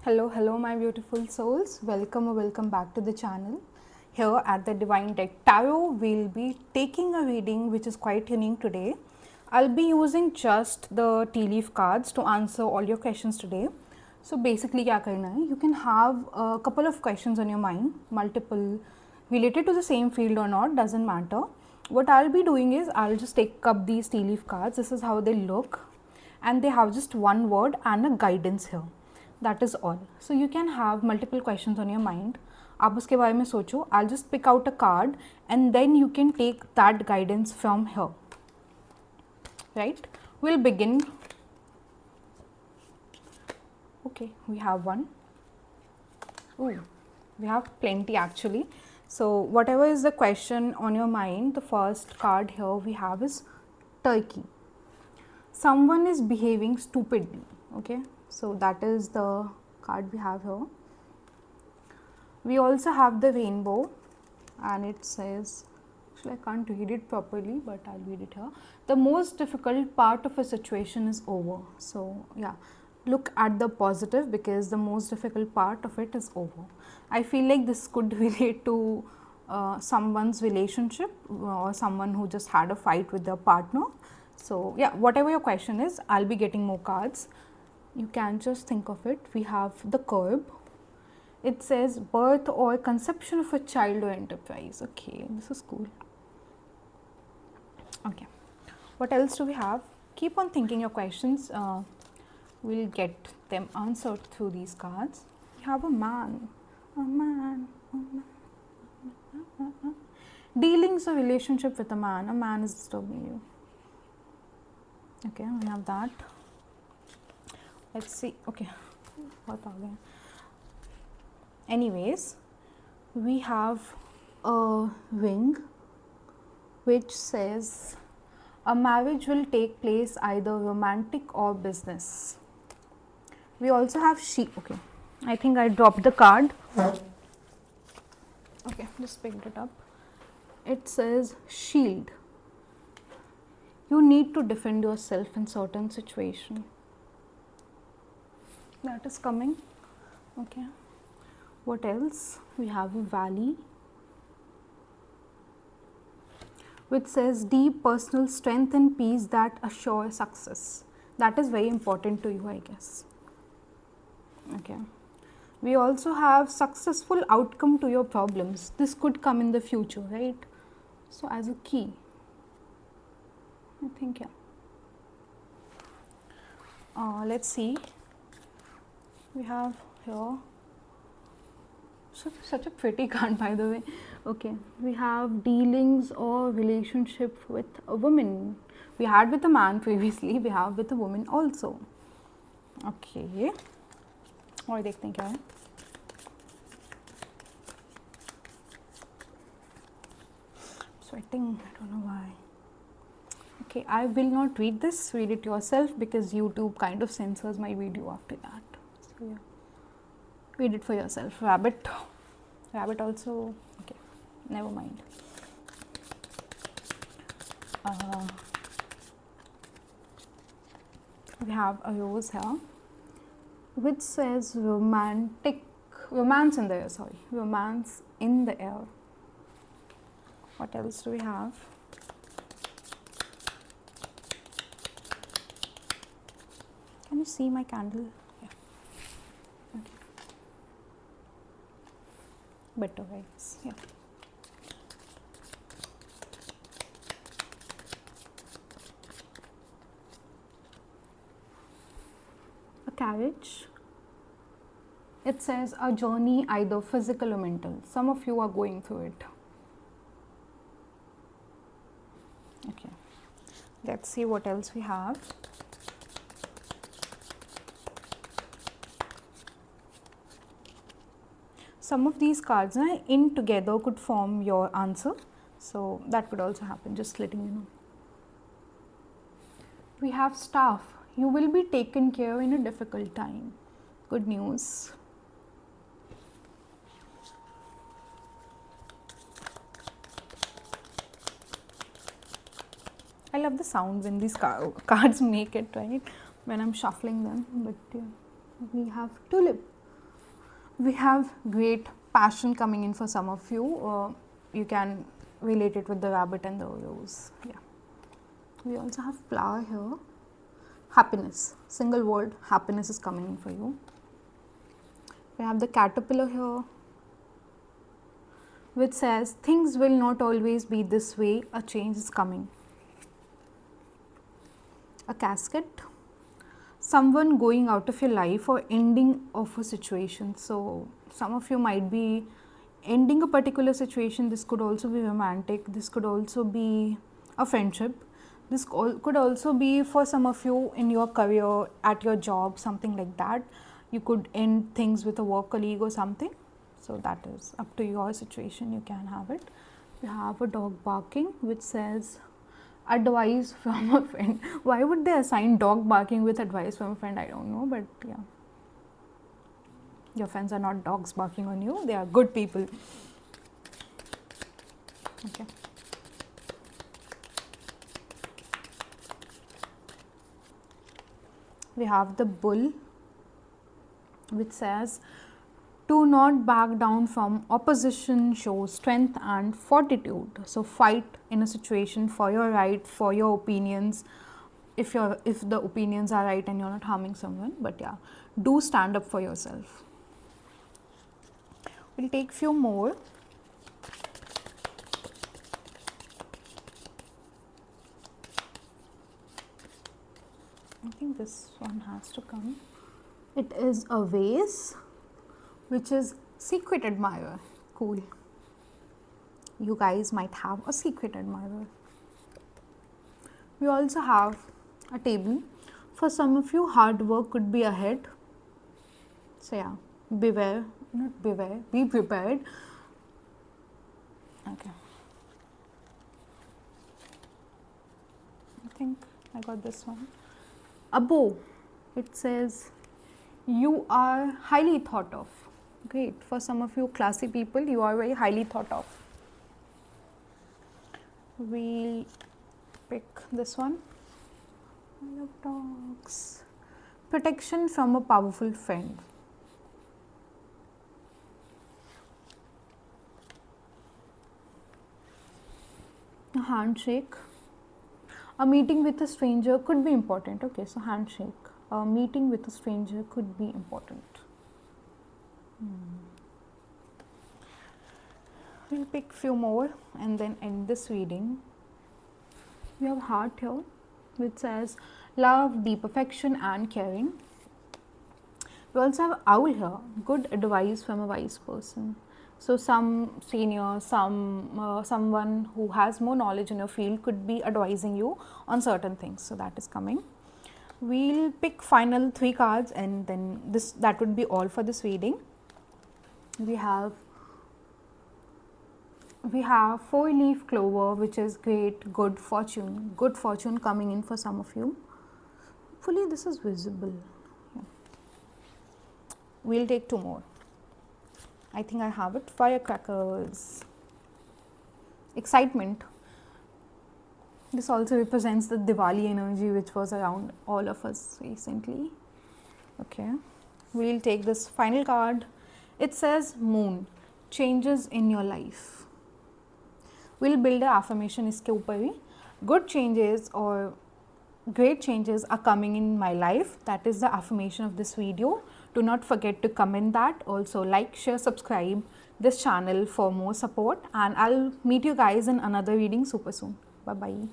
Hello, my beautiful souls. Welcome or welcome back to the channel. Here at the Divine Deck Tarot, we'll be taking a reading which is quite unique today. I'll be using just the tea leaf cards to answer all your questions today. So basically, क्या करना है? You can have a couple of questions on your mind, multiple, related to the same field or not, doesn't matter. What I'll be doing is I'll just take up these tea leaf cards. This is how they look, and they have just one word and a guidance here. That is all. So you can have multiple questions on your mind. आप उसके बारे में सोचो. I'll just pick out a card and then you can take that guidance from here. Right? We'll begin. Okay, we have one. Ooh, we have plenty actually. So whatever is the question on your mind, the first card here we have is Turkey. Someone is behaving stupidly. Okay, so that is the card we have here. We also have the rainbow, and it says, actually I can't read it properly, but I'll read it here. The most difficult part of a situation is over. So yeah, look at the positive because the most difficult part of it is over. I feel like this could relate to someone's relationship or someone who just had a fight with their partner. So yeah, whatever your question is, I'll be getting more cards. You can just think of it. We have the curb. It says birth or conception of a child or enterprise. Okay, this is cool. Okay, what else do we have? Keep on thinking your questions. We'll get them answered through these cards. We have a man. A man. A man. Dealings or relationship with a man. A man is disturbing you. Okay, we have that. Let's see. Okay, what are they? Anyways, we have a ring which says a marriage will take place either romantic or business. We also have sheep. Okay, I think I dropped the card. Okay, just picked it up. It says shield. You need to defend yourself in certain situation. That is coming. Okay. What else? We have a valley which says deep personal strength and peace that assure success. That is very important to you, I guess. Okay. We also have successful outcome to your problems. This could come in the future, right? So as a key, I think, yeah. Let's see. We have here such a pretty card, by the way. Okay, we have dealings or relationship with a woman. We had with a man previously. We have with a woman also. Okay. और देखते हैं क्या है. Sweating. I don't know why. Okay, I will not read this. Read it yourself because YouTube kind of censors my video after that. So yeah, read it for yourself. Rabbit also. Okay, never mind. We have a rose here which says romance in the air. Sorry, romance in the air. What else do we have? Can you see my candle? Yeah. Okay. Better, guys. Yeah. A carriage. It says a journey either physical or mental. Some of you are going through it. Okay. Let's see what else we have. Some of these cards in together could form your answer. So that could also happen, just letting you know. We have staff. You will be taken care in a difficult time. Good news. I love the sound when these cards make it, right? When I'm shuffling them. But yeah. We have tulip. We have great passion coming in for some of you. You can relate it with the rabbit and the rose. Yeah. We also have flower here. Happiness, single word happiness is coming in for you. We have the caterpillar here, which says things will not always be this way, a change is coming. A casket, someone going out of your life or ending of a situation. So some of you might be ending a particular situation. This could also be romantic, this could also be a friendship, this could also be for some of you in your career, at your job, something like that. You could end things with a work colleague or something. So that is up to your situation, you can have it. You have a dog barking, which says advice from a friend. Why would they assign dog barking with advice from a friend? I don't know, but yeah. Your friends are not dogs barking on you, they are good people. Okay. We have the bull, which says do not back down from opposition, show strength and fortitude. So fight in a situation for your right, for your opinions, if the opinions are right and you're not harming someone. But yeah, do stand up for yourself. We'll take few more. I think this one has to come. It is a vase, which is secret admirer. Cool. You guys might have a secret admirer. We also have a table. For some of you, hard work could be ahead. So yeah, beware, not beware, be prepared. Okay. I think I got this one. A bow. It says you are highly thought of. Great. For some of you classy people, you are very highly thought of. We'll pick this one. I love dogs. Protection from a powerful friend. A handshake. A meeting with a stranger could be important. Okay, so handshake. A meeting with a stranger could be important. We'll pick few more and then end this reading. We have heart here, which says love, deep affection and caring. We also have owl here, good advice from a wise person. So some senior, someone who has more knowledge in your field could be advising you on certain things. So that is coming. We'll pick final 3 cards and then that would be all for this reading. We have 4-leaf clover, which is great, good fortune coming in for some of you. Hopefully this is visible. Yeah. We'll take 2 more. I think I have it. Firecrackers. Excitement. This also represents the Diwali energy which was around all of us recently. Okay. We'll take this final card. It says moon, changes in your life. We'll build an affirmation iske upar hi. Good changes or great changes are coming in my life. That is the affirmation of this video. Do not forget to comment that. Also like, share, subscribe this channel for more support, and I'll meet you guys in another reading super soon. Bye bye.